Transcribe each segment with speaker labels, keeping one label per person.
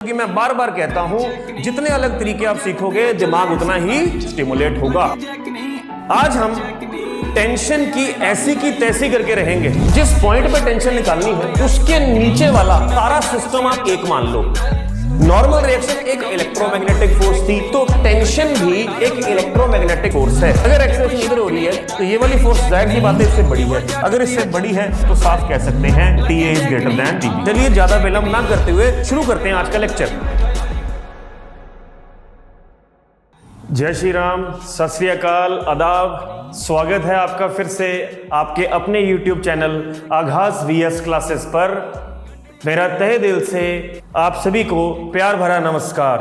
Speaker 1: कि मैं बार बार कहता हूं, जितने अलग तरीके आप सीखोगे दिमाग उतना ही स्टिमुलेट होगा। आज हम टेंशन की ऐसी की तैसी करके रहेंगे। जिस पॉइंट पे टेंशन निकालनी है उसके नीचे वाला सारा सिस्टम आप एक मान लो। नॉर्मल रिएक्शन एक इलेक्ट्रोमैग्नेटिक फोर्स थी, तो टेंशन भी एक इलेक्ट्रोमैग्नेटिक फोर्स है। अगर एक्सेलरेशन इधर हो रही है तो ये वाली फोर्स जाहिर सी बात है इससे बड़ी है। अगर इससे बड़ी है तो साफ कह सकते हैं TA is greater than TB। चलिए ज्यादा विलंब ना करते हुए शुरू करते हैं आज का लेक्चर। जय श्री राम, सत श्री अकाल, आदाब। स्वागत है आपका फिर से आपके अपने YouTube चैनल आगाज VS क्लासेस पर। मेरा तहे दिल से आप सभी को प्यार भरा नमस्कार।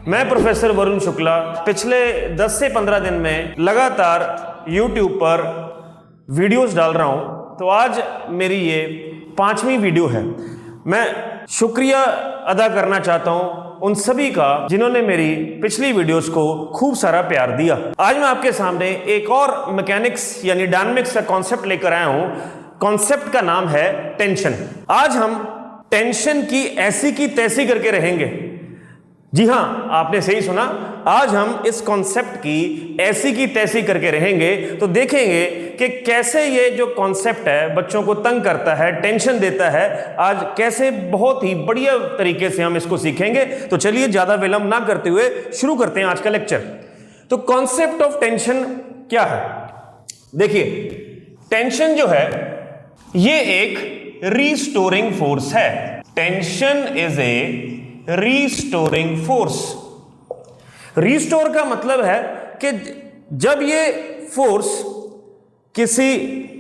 Speaker 1: मैं प्रोफेसर वरुण शुक्ला पिछले 10 से 15 दिन में लगातार YouTube पर वीडियोस डाल रहा हूं, तो आज मेरी ये 5वीं वीडियो है। मैं शुक्रिया अदा करना चाहता हूं उन सभी का जिन्होंने मेरी पिछली वीडियोस को खूब सारा प्यार दिया। आज मैं आपके सामने एक और मैकेनिक्स यानी डायनामिक्स का कॉन्सेप्ट लेकर आया हूं। कॉन्सेप्ट का नाम है टेंशन। आज हम टेंशन की ऐसी की तैसी करके रहेंगे। जी हां, आपने सही सुना, आज हम इस कॉन्सेप्ट की ऐसी की तैसी करके रहेंगे। तो देखेंगे कि कैसे ये जो कॉन्सेप्ट है बच्चों को तंग करता है, टेंशन देता है, आज कैसे बहुत ही बढ़िया तरीके से हम इसको सीखेंगे। तो चलिए ज्यादा विलंब ना करते हुए शुरू करते हैं आज का लेक्चर। तो कॉन्सेप्ट ऑफ टेंशन क्या है? देखिए, टेंशन जो है ये एक रीस्टोरिंग फोर्स है। Tension is a restoring force. Restore का मतलब है कि जब ये फोर्स किसी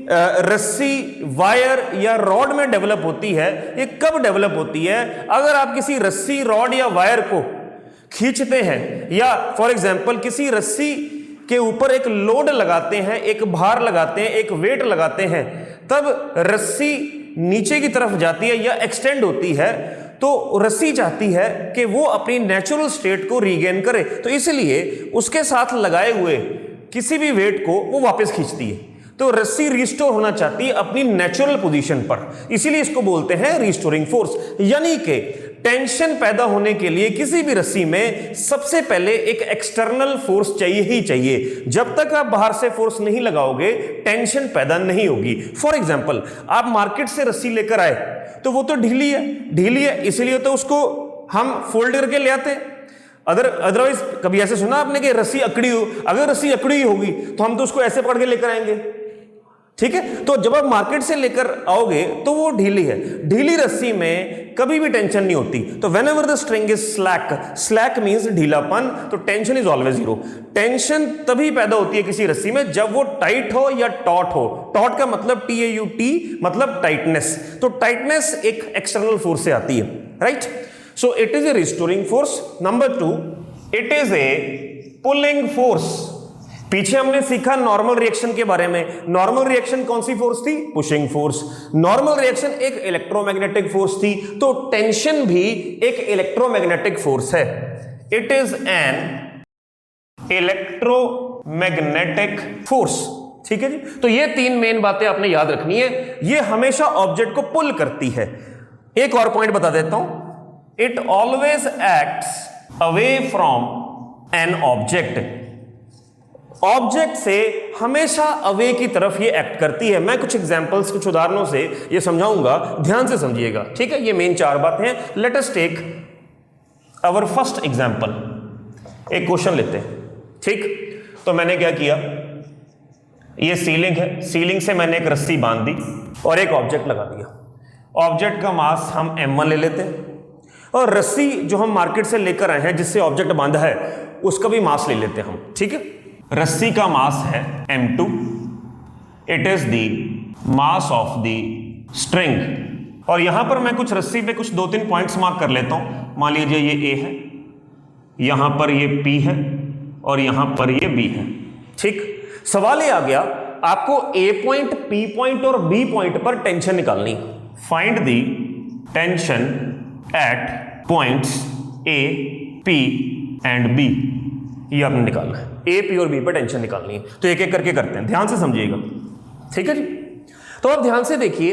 Speaker 1: रस्सी, वायर या रॉड में डेवलप होती है, ये कब डेवलप होती है? अगर आप किसी रस्सी, रॉड या वायर को खींचते हैं या फॉर एग्जांपल किसी रस्सी के ऊपर एक लोड लगाते हैं, एक भार लगाते हैं, एक वेट लगाते हैं, तब रस्सी नीचे की तरफ जाती है या एक्सटेंड होती है, तो रस्सी चाहती है कि वो अपनी नेचुरल स्टेट को रीगेन करे, तो इसलिए उसके साथ लगाए हुए किसी भी वेट को वो वापस खींचती है। तो रस्सी रिस्टोर होना चाहती है अपनी नेचुरल पोजीशन पर, इसीलिए इसको बोलते हैं रिस्टोरिंग फोर्स। यानी कि टेंशन पैदा होने के लिए किसी भी रस्सी में सबसे पहले एक एक्सटर्नल फोर्स चाहिए ही चाहिए। जब तक आप बाहर से फोर्स नहीं लगाओगे टेंशन पैदा नहीं होगी। फॉर एग्जांपल, आप मार्केट से रस्सी लेकर आए तो वो तो ढीली है, इसीलिए तो उसको हम फोल्ड करके ले आते। अदरवाइज कभी ऐसे सुना आपने कि रस्सी अकड़ी हो? अगर रस्सी अकड़ी होगी तो हम तो उसको ऐसे पकड़ के लेकर आएंगे, ठीक है? तो जब आप मार्केट से लेकर आओगे तो वो ढीली है। ढीली रस्सी में कभी भी टेंशन नहीं होती। तो whenever the string is slack means ढीलापन, तो tension is always zero. Tension तभी पैदा होती है किसी रस्सी में जब वो टाइट हो या टॉट हो। टॉट का मतलब TAUT मतलब टाइटनेस। तो टाइटनेस एक एक्सटर्नल फोर्स से आती है, right? So it is a restoring force. Number 2, it is a pulling force. पीछे हमने सीखा नॉर्मल रिएक्शन के बारे में। नॉर्मल रिएक्शन कौन सी फोर्स थी? Pushing force. नॉर्मल रिएक्शन एक इलेक्ट्रोमैग्नेटिक फोर्स थी, तो टेंशन भी एक इलेक्ट्रोमैग्नेटिक फोर्स है। It is an electromagnetic force, ठीक है जी? तो ये 3 मेन बातें आपने याद रखनी है। ये हमेशा ऑब्जेक्ट को पुल करती है। एक और पॉइंट बता देता हूं, it always acts away from an object. Object से हमेशा अवे की तरफ ये एक्ट करती है। मैं कुछ एग्जांपल्स, कुछ उदाहरणों से ये समझाऊंगा, ध्यान से समझिएगा, ठीक है? ये मेन 4 बातें हैं। Let us take our first example. एक क्वेश्चन लेते हैं, ठीक? तो मैंने क्या किया, ये सीलिंग है, सीलिंग से मैंने एक रस्सी बांध दी और एक ऑब्जेक्ट लगा दिया। ऑब्जेक्ट का मास हम M1 ले लेते हैं और रस्सी जो हम मार्केट से लेकर आए हैं जिससे ऑब्जेक्ट बांधा है उसका भी मास ले लेते हैं हम, ठीक है? रस्सी का मास है M2। It is the mass of the string. और यहां पर मैं कुछ रस्सी पे कुछ 2-3 पॉइंट्स मार्क कर लेता हूं। मान लीजिए ये A है, यहां पर ये P है और यहां पर ये B है, ठीक? सवाल ये आ गया, आपको A पॉइंट, P पॉइंट और B पॉइंट पर टेंशन निकालनी। Find the tension eight points A, P and B। ये आपने निकालना है। A, P और B पर टेंशन निकालनी है। तो एक एक करके करते हैं, ध्यान से समझिएगा, ठीक है जी? तो अब ध्यान से देखिए,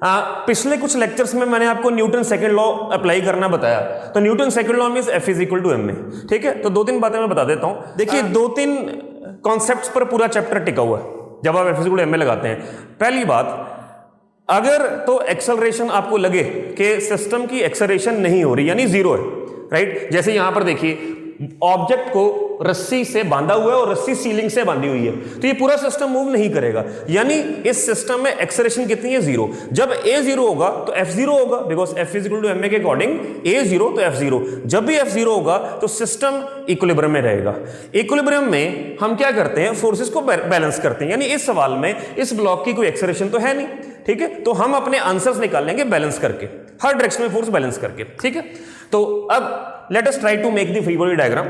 Speaker 1: पिछले कुछ लेक्चर्स में मैंने आपको न्यूटन सेकंड लॉ अप्लाई करना बताया, तो न्यूटन सेकंड लॉ में F is equal to m में, ठीक है। तो 2-3 बातें मैं बता देता हूं। देखिए 2-3 कॉन्सेप्ट्स पर पूरा चैप्टर टिका हुआ है जब आप F is equal to m में लगाते हैं। पहली बात, अगर तो एक्सेलरेशन आपको लगे कि सिस्टम की एक्सेलरेशन नहीं हो रही यानी जीरो है, राइट। जैसे यहां पर देखिए ऑब्जेक्ट को रस्सी से बांधा हुआ है और रस्सी सीलिंग से बांधी हुई है, तो ये पूरा सिस्टम मूव नहीं करेगा, यानी इस सिस्टम में एक्सेलरेशन कितनी है, जीरो। जब a जीरो होगा तो f जीरो होगा, because f is equal to ma के अकॉर्डिंग a जीरो तो f जीरो। जब भी f जीरो होगा तो सिस्टम इक्विलिब्रियम में रहेगा। इक्विलिब्रियम में हम क्या करते हैं, फोर्सेस को बैलेंस करते हैं, यानी इस सवाल में इस ब्लॉक की कोई एक्सेलरेशन तो है नहीं, ठीक है। तो हम अपने आंसर्स निकाल लेंगे बैलेंस करके, हर डायरेक्शन में फोर्स बैलेंस करके, ठीक है। तो अब let us try to make the free body diagram.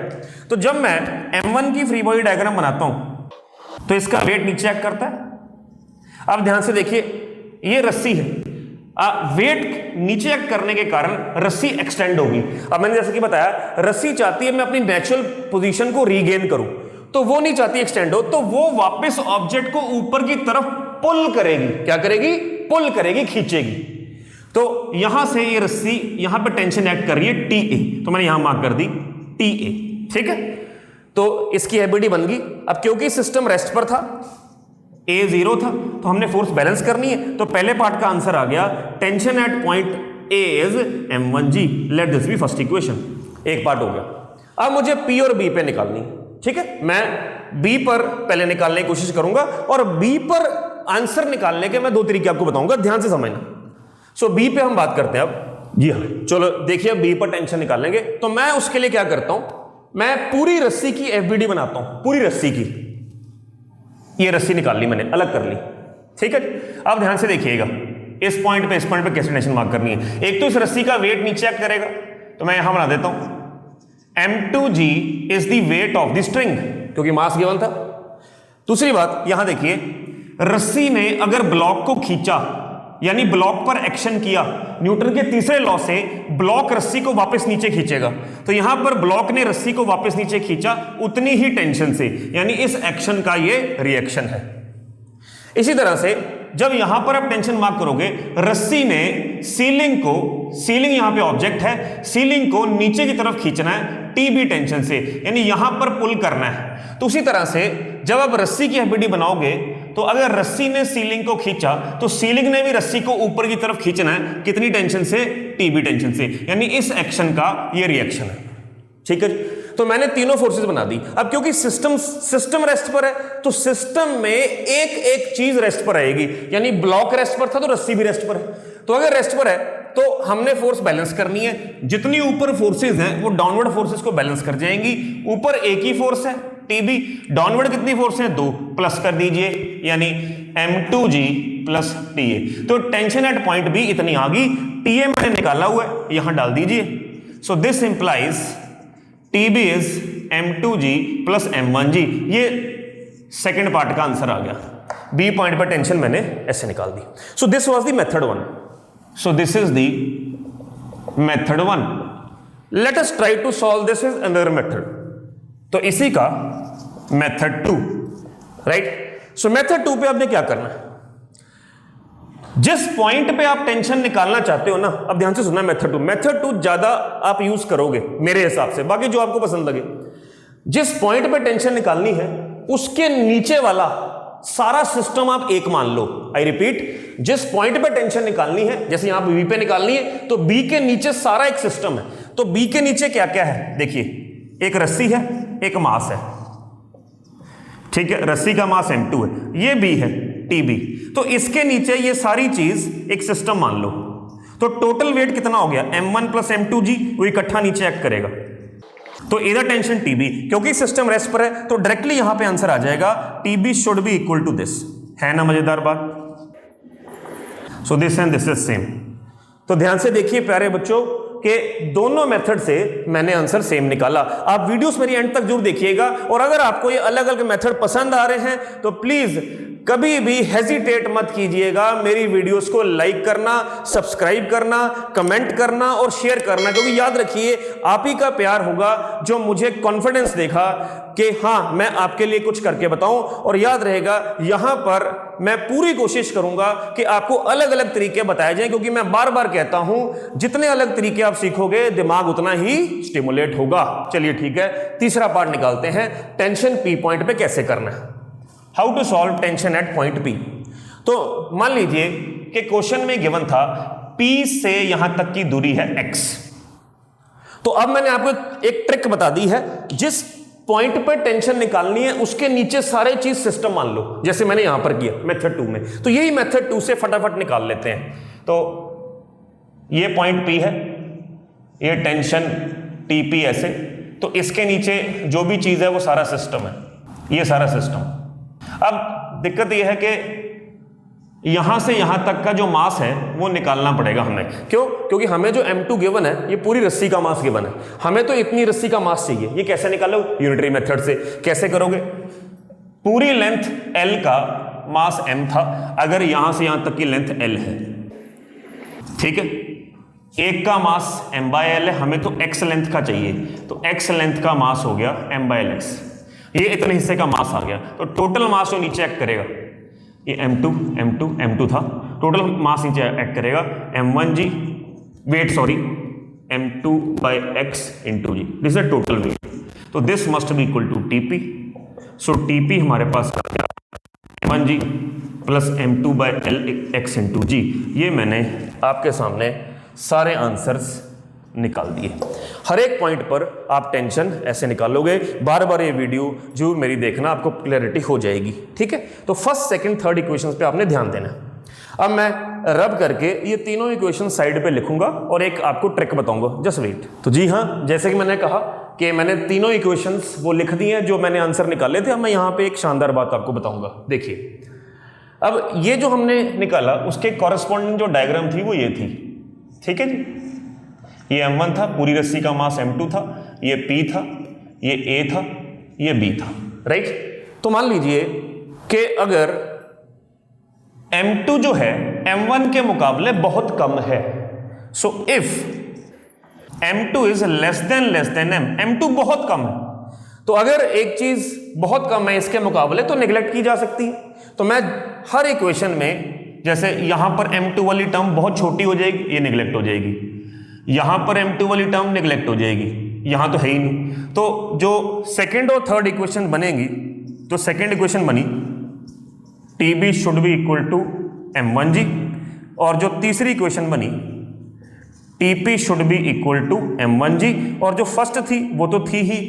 Speaker 1: तो जब मैं m1 की फ्री बॉडी डायग्राम बनाता हूं तो इसका वेट नीचे चेक करता है। अब ध्यान से देखिए, ये रस्सी है, वेट नीचे एक्ट करने के कारण रस्सी एक्सटेंड होगी। अब मैंने जैसे कि बताया, रस्सी चाहती है मैं अपनी नेचुरल पोजीशन को रीगेन करूं, तो वो नहीं चाहती एक्सटेंड हो, तो वो वापस ऑब्जेक्ट को ऊपर की तरफ पुल करेगी। क्या करेगी, पुल करेगी, खींचेगी। तो यहां से ये रस्सी यहां पे टेंशन एक्ट कर रही है TA, तो मैंने यहां मार्क कर दी TA, ठीक है। तो इसकी एबिलिटी बन गई। अब क्योंकि सिस्टम रेस्ट पर था, A जीरो था, तो हमने फोर्स बैलेंस करनी है, तो पहले पार्ट का आंसर आ गया, tension at point A is m1g। Let this be first equation, एक पार्ट हो गया। अब मुझे P और B पे निकालनी है, ठीक है। मैं B पर पहले निकालने की कोशिश करूंगा और B पर आंसर निकालने के मैं 2 तरीके आपको बताऊंगा, ध्यान से समझना। सो B पे हम बात करते हैं अब। जी हाँ, चलो देखिए B पर टेंशन निकालेंगे, तो मैं उसके लिए क्या करता हूं, मैं पूरी रस्सी की FBD बनाता हूं, पूरी रस्सी की। ये रस्सी निकाल ली मैंने, अलग कर ली, ठीक है। अब ध्यान से देखिएगा, इस पॉइंट पे कैसे टेंशन मार्क करनी है। एक तो इस रस्सी का वेट नीचे एक्ट करेगा, तो मैं यहां बना देता हूं m2g is the weight of the string, क्योंकि मास गिवन था। दूसरी बात यहां देखिए, रस्सी ने अगर ब्लॉक को खींचा यानी ब्लॉक पर एक्शन किया, न्यूटन के तीसरे लॉ से ब्लॉक रस्सी को वापस नीचे खींचेगा, तो यहां पर ब्लॉक ने रस्सी को वापस नीचे खींचा उतनी ही टेंशन से, यानी इस एक्शन का ये रिएक्शन है। इसी तरह से जब यहां पर आप टेंशन मार्क करोगे, रस्सी ने सीलिंग यहां पे ऑब्जेक्ट है, सीलिंग को नीचे की तरफ खींचना है TB टेंशन से, यानी यहां पर पुल करना है। तो उसी तरह से जब आप रस्सी की FBD बनाओगे, तो अगर रस्सी ने सीलिंग को खींचा तो सीलिंग ने भी रस्सी को ऊपर की तरफ खींचना है, कितनी टेंशन से, TB टेंशन से, यानी इस एक्शन का ये रिएक्शन है, ठीक है। तो मैंने तीनों फोर्सेस बना दी। अब क्योंकि सिस्टम रेस्ट पर है, तो सिस्टम में एक एक चीज रेस्ट पर रहेगी, यानी ब्लॉक रेस्ट पर था तो रस्सी भी रेस्ट पर है। तो अगर रेस्ट पर है तो हमने फोर्स बैलेंस करनी है, जितनी ऊपर फोर्सेस हैं वो डाउनवर्ड फोर्सेस को बैलेंस कर जाएंगी। ऊपर एक ही फोर्स है TB, डाउनवर्ड कितनी फोर्स है, 2, प्लस कर दीजिए, यानी m2g प्लस TA। तो टेंशन एट पॉइंट B इतनी आ गई, TA मैंने निकाला हुआ है, यहां डाल दीजिए। So this implies TB is m2g plus m1g। ये सेकेंड पार्ट का आंसर आ गया। B पॉइंट पर टेंशन मैंने ऐसे निकाल दी। So this was the method 1। So this is the method 1। Let us try to solve this is another method. तो इसी का मेथड 2, राइट। सो मेथड 2 पे आपने क्या करना है, जिस पॉइंट पे आप टेंशन निकालना चाहते हो ना, अब ध्यान से सुनना, मेथड 2 ज्यादा आप यूज करोगे मेरे हिसाब से, बाकी जो आपको पसंद लगे। जिस पॉइंट पे टेंशन निकालनी है उसके नीचे वाला सारा सिस्टम आप एक मान लो। आई रिपीट, जिस पॉइंट पे टेंशन निकालनी है, जैसे यहां B पे निकालनी है, तो B के नीचे सारा एक सिस्टम है। तो B के नीचे क्या क्या है, देखिए, एक रस्सी है, एक मास है, ठीक है, रस्सी का मास m2 है, ये B है TB। तो इसके नीचे ये सारी चीज एक सिस्टम मान लो, तो टोटल वेट कितना हो गया, m1 प्लस m2g, वो इकट्ठा नीचे एक्ट करेगा। तो इधर टेंशन TB, क्योंकि सिस्टम रेस्ट पर है, तो डायरेक्टली यहां पे आंसर आ जाएगा TB should be equal to this. है ना मजेदार बात। So this and this is same. तो ध्यान से देखिए प्यारे बच्चों कि दोनों मेथड से मैंने आंसर सेम निकाला। आप वीडियोस मेरी एंड तक जरूर देखिएगा, और अगर आपको ये अलग अलग मेथड पसंद आ रहे हैं तो प्लीज कभी भी हेजिटेट मत कीजिएगा मेरी वीडियोस को लाइक करना, सब्सक्राइब करना, कमेंट करना और शेयर करना, क्योंकि याद रखिए आप ही का प्यार होगा जो मुझे कॉन्फिडेंस देखा कि हाँ मैं आपके लिए कुछ करके बताऊं। और याद रहेगा यहां पर मैं पूरी कोशिश करूंगा कि आपको अलग अलग तरीके बताए जाएं, क्योंकि मैं बार बार कहता हूं जितने अलग तरीके आप सीखोगे दिमाग उतना ही स्टिमुलेट होगा। चलिए ठीक है, तीसरा पार्ट निकालते हैं, टेंशन पी पॉइंट पे कैसे करना है, how to solve tension at point P. तो मान लीजिए कि क्वेश्चन में गिवन था P से यहां तक की दूरी है x। तो अब मैंने आपको एक ट्रिक बता दी है, जिस पॉइंट पर टेंशन निकालनी है उसके नीचे सारे चीज सिस्टम मान लो, जैसे मैंने यहां पर किया मेथड 2 में। तो यही मेथड 2 से फटाफट निकाल लेते हैं। तो ये पॉइंट P है, ये टेंशन TP ऐसे, तो इसके नीचे जो भी चीज है वो सारा सिस्टम है, ये सारा सिस्टम। अब दिक्कत यह है कि यहां से यहां तक का जो मास है वो निकालना पड़ेगा हमें। क्यों? क्योंकि हमें जो M2 गिवन है ये पूरी रस्सी का मास गिवन है, हमें तो इतनी रस्सी का मास चाहिए। ये कैसे निकालो? यूनिटरी मेथड से। कैसे करोगे? पूरी लेंथ L का मास M था, अगर यहां से यहां तक की लेंथ L है, ठीक है, एक का मास M/L है, हमें तो X लेंथ का चाहिए, तो X लेंथ का मास हो गया M/X, ये इतने हिस्से का मास आ गया। तो टोटल मास जो नीचे एक्ट करेगा, ये M2 था, टोटल मास नीचे एक्ट करेगा M1G, weight sorry, M2/X into g, this is total weight. तो this must be equal to TP। So TP हमारे पास आ गया M1G प्लस M2/X इंटू जी। ये मैंने आपके सामने सारे आंसर्स निकाल दिए। हर एक पॉइंट पर आप टेंशन ऐसे निकालोगे, बार बार ये वीडियो जरूर मेरी देखना, आपको क्लैरिटी हो जाएगी, ठीक है। तो फर्स्ट, सेकंड, थर्ड इक्वेशंस पे आपने ध्यान देना। अब मैं रब करके ये तीनों इक्वेशन साइड पे लिखूंगा और एक आपको ट्रिक बताऊंगा, जस्ट वेट। तो जी हाँ, जैसे कि मैंने कहा कि मैंने तीनों इक्वेशंस वो लिख दी हैं जो मैंने आंसर निकाले थे। अब मैं यहाँ पे एक शानदार बात आपको बताऊंगा, देखिए। अब ये जो हमने निकाला उसके कॉरेस्पॉन्डिंग जो डायग्राम थी वो ये थी, ठीक है जी। ये M1 था, पूरी रस्सी का मास M2 था, ये P था, ये A था, ये B था, राइट। तो मान लीजिए कि अगर M2 जो है M1 के मुकाबले बहुत कम है, so if M2 is less than M, M2 बहुत कम है, तो अगर एक चीज बहुत कम है इसके मुकाबले तो नेग्लेक्ट की जा सकती है। तो मैं हर इक्वेशन में, जैसे यहां पर M2 वाली टर्म बहुत छोटी हो जाएगी, ये नेग्लेक्ट हो जाएगी, यहां पर M2 वाली टर्म नेग्लेक्ट हो जाएगी, यहां तो है ही नहीं। तो जो सेकंड और थर्ड इक्वेशन बनेगी, तो सेकंड इक्वेशन बनी TB should be equal to M1G, और जो तीसरी इक्वेशन बनी TP should be equal to M1G, और जो फर्स्ट थी वो तो थी ही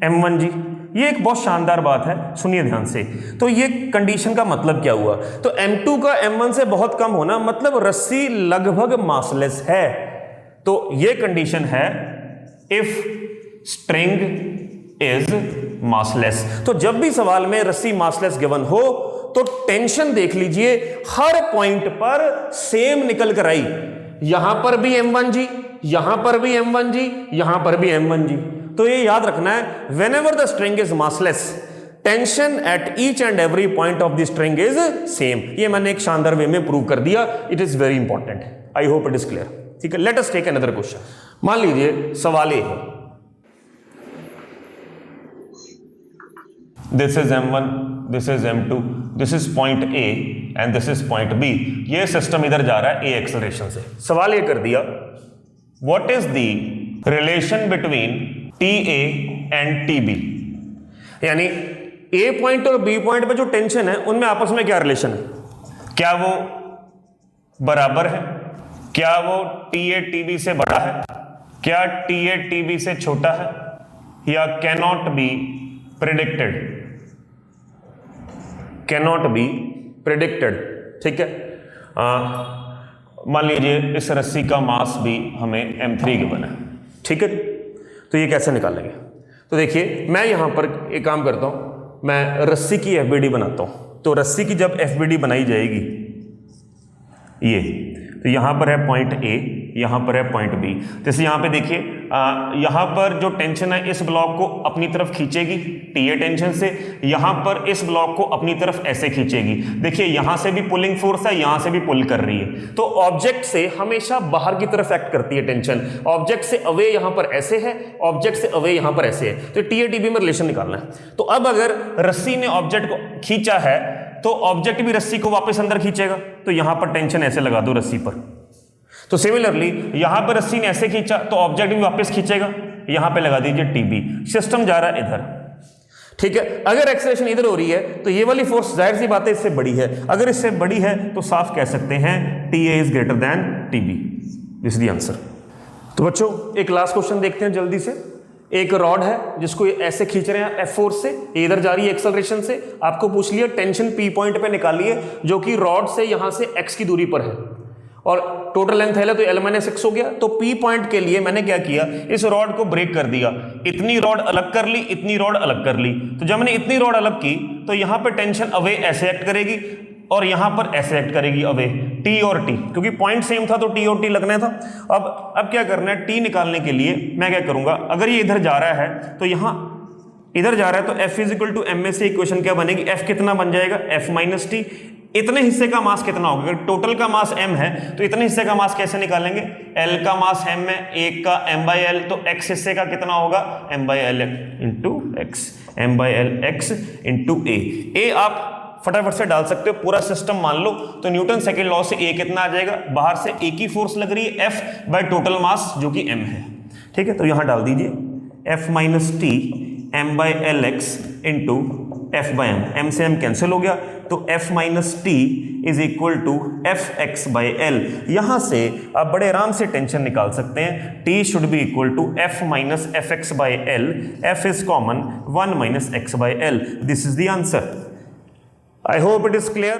Speaker 1: M1G। ये एक बहुत शानदार बात है, सुनिए ध्यान से। तो ये कंडीशन का मतलब क्या हुआ? तो M2 का M1 से बहुत कम होना मतलब रस्सी लगभग मासलेस है। तो ये कंडीशन है इफ स्ट्रिंग इज मासलेस। तो जब भी सवाल में रस्सी मासलेस गिवन हो तो टेंशन देख लीजिए हर पॉइंट पर सेम निकल कर आई, यहां पर भी M1G, यहां पर भी M1G, यहां पर भी M1G। तो ये याद रखना है, whenever the string is massless, tension at each and every point of the string is same। ये मैंने एक शानदार वे में प्रूव कर दिया। It is very important, I hope it is clear, ठीक है। Let us take another question. मान लीजिए सवाल ये है, this is M1, this is M2, this is point A and this is point B। ये सिस्टम इधर जा रहा है A एक्सेलरेशन से। सवाल ये कर दिया, what is the relation between TA and TB, यानी A पॉइंट और B पॉइंट पे जो टेंशन है उनमें आपस में क्या रिलेशन है? क्या वो बराबर है? क्या वो TA TB से बड़ा है? क्या TA TB से छोटा है? या cannot be predicted? Cannot be predicted, ठीक है। मान लीजिए इस रस्सी का मास भी हमें M3 गिवन है, ठीक है। तो ये कैसे निकालेंगे? तो देखिए मैं यहां पर एक काम करता हूं, मैं रस्सी की FBD बनाता हूं। तो रस्सी की जब FBD बनाई जाएगी, ये तो यहां पर है पॉइंट A, यहाँ पर है पॉइंट बी। जैसे यहाँ पे देखिए यहाँ पर जो टेंशन है इस ब्लॉक को अपनी तरफ खींचेगी TA टेंशन से, यहाँ पर इस ब्लॉक को अपनी तरफ ऐसे खींचेगी। देखिए यहाँ से भी पुलिंग फोर्स है, यहाँ से भी पुल कर रही है। तो ऑब्जेक्ट से हमेशा बाहर की तरफ एक्ट करती है टेंशन। ऑब्जेक्ट से अवे यहाँ पर ऐसे है, ऑब्जेक्ट से अवे यहाँ पर ऐसे है। तो TA TB में रिलेशन निकालना है। तो अब अगर रस्सी ने ऑब्जेक्ट को खींचा है तो ऑब्जेक्ट भी रस्सी को वापस अंदर खींचेगा। तो यहां पर टेंशन ऐसे लगा दो रस्सी पर। तो सिमिलरली यहां पर रस्सी ने ऐसे खींचा तो ऑब्जेक्ट भी वापस खींचेगा। यहां पे लगा दीजिए TB। सिस्टम जा रहा है इधर, ठीक है। अगर एक्सेलरेशन इधर हो रही है तो ये वाली फोर्स जाहिर सी बात है इससे बड़ी है। अगर इससे बड़ी है तो साफ कह सकते हैं TA is greater than TB। This is the answer. तो बच्चों एक लास्ट क्वेश्चन देखते हैं जल्दी से। एक रॉड है जिसको ऐसे खींच रहे हैं F फोर्स से, इधर जा रही है एक्सेलरेशन से। आपको पूछ लिया टेंशन P पॉइंट पे निकालिए जो कि रॉड से यहां से x की दूरी पर है और टोटल लेंथ है तो L-x हो गया। तो P पॉइंट के लिए मैंने क्या किया, इस रॉड को ब्रेक कर दिया। इतनी रॉड अलग कर ली, इतनी रॉड अलग कर ली। तो जब मैंने इतनी रॉड अलग की तो यहां पर टेंशन अवे ऐसे एक्ट करेगी और यहां पर ऐसे एक्ट करेगी अवे, T और T, क्योंकि पॉइंट सेम था तो T और T लगना था। अब क्या करना है, T निकालने के लिए मैं क्या करूंगा, अगर ये इधर जा रहा है तो यहां इधर जा रहा है तो F is equal to M में से इक्वेशन क्या बनेगी, F कितना बन जाएगा, F माइनस T। इतने हिस्से का मास कितना होगा, अगर टोटल का मास M है तो इतने हिस्से का मास कैसे निकालेंगे, L का मास M है, एक का M/L, तो X हिस्से का कितना होगा, M/L into X, M/L X into A आप फटाफट से डाल सकते हो। पूरा सिस्टम मान लो तो न्यूटन सेकंड लॉ से A कितना आ जाएगा, बाहर से A की फोर्स लग रही है F बाय टोटल मास जो कि M है, ठीक है। तो यहां डाल दीजिए F minus T M/Lx into F by M, M से M कैंसिल हो गया तो F minus T is equal to Fx by L। यहां से आप बड़े आराम से टेंशन निकाल सकते हैं, T should be equal to F minus Fx by L, F is common 1 minus x by L। This is the answer. I hope it is clear.